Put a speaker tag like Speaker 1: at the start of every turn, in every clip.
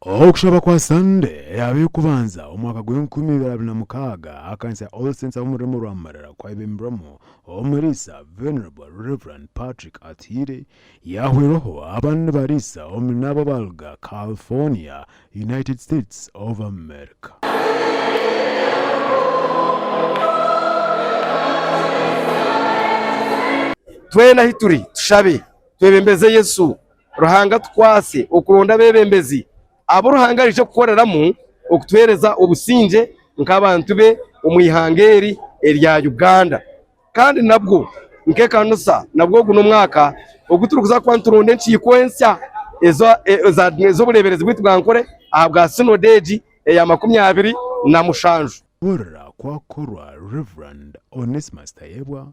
Speaker 1: Okushaba kwa Sunday yabe kubanza umwaka gw'2026 akanisa All Saints umurimo rwamarara kwa ibimbramo omurisa Venerable Reverend Patrick Atire yahweroho abantu barisa omunabo balga California, United States of America.
Speaker 2: Twena hituri tushabe twebembeze Yesu ruhanga twase okuronda bebembezi abo ruhangarije kukoreramo okutwereza obusinje nk'abantu be umuyihangeri erya Uganda kandi nabwo nkekanusa nabwo guno mwaka oguturukuza kwanturonde nchikwensa ezo buleberezi bwitu bwankore ahabwa synodage ya 27
Speaker 1: Bora kwa korwa Reverend Onesimus Tayebwa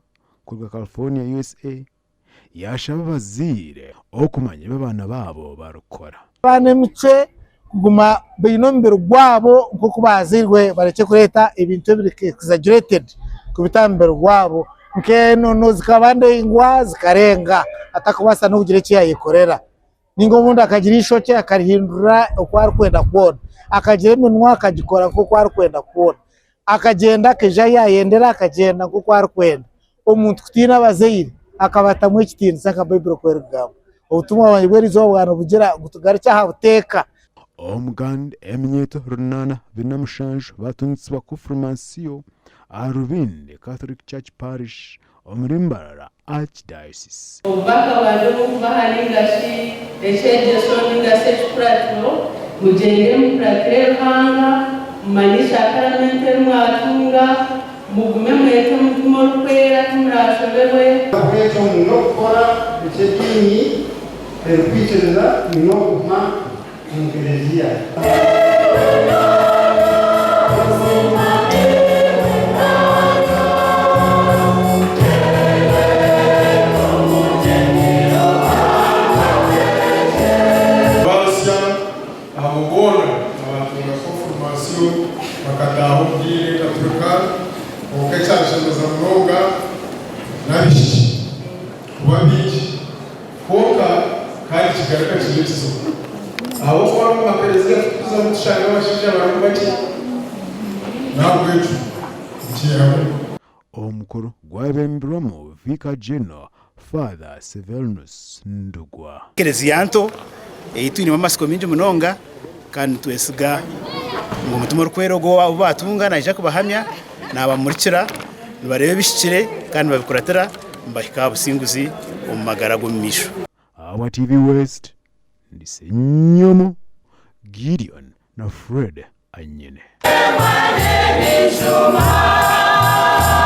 Speaker 1: kurwa California, USA yashaba bazire okumanya babana babo barukora
Speaker 3: bane mice kuguma binombero gwabo nko kubazirwe bareke kureta ibintu biri exaggerated kubitambero gwabo nkeno no zikabande ingwa zikarenga atakubasa no kugire cyayikorera ningo umuntu akagira ishoke akarihindura okwari kwenda kubona akagira iminwa akagikora nko kwari kwenda kubona akagenda keja yayendera akagenda nko kwari kwenda omuntu kutina bazeyire akabata mu kitindi saka Bible kwerugabo ubutumwa abanyegwerizo bwana bugira gutugara cyaha buteka
Speaker 1: omuganda eminyeto runana binamushanju batunitse bakufurmansiyo arubinde Catholic Church Parish omurimbarara Archdiocese
Speaker 4: ubaka bado bahalingashi echeje soninga sechpratno mujenge mpratire hanga manisha karamente mwatunga mugume mwete mutumo kwera tumurashobewe
Speaker 5: kweto munokora echedini erukwichereza munokuma mugerezia
Speaker 1: omukuru gwabembramo Vicar General Father Severus Ndugwa
Speaker 6: Kerezianto itwini mamasiko minje munonga kandi twesiga ngo mutumo rukwerogo abo batunga naje kubahamya nabamurikira nibarebe bishikire kandi babikuratira mbahika businguzi omumagara gomisho
Speaker 1: Our TV West ndisenyomo Gideon na Fred Anyene.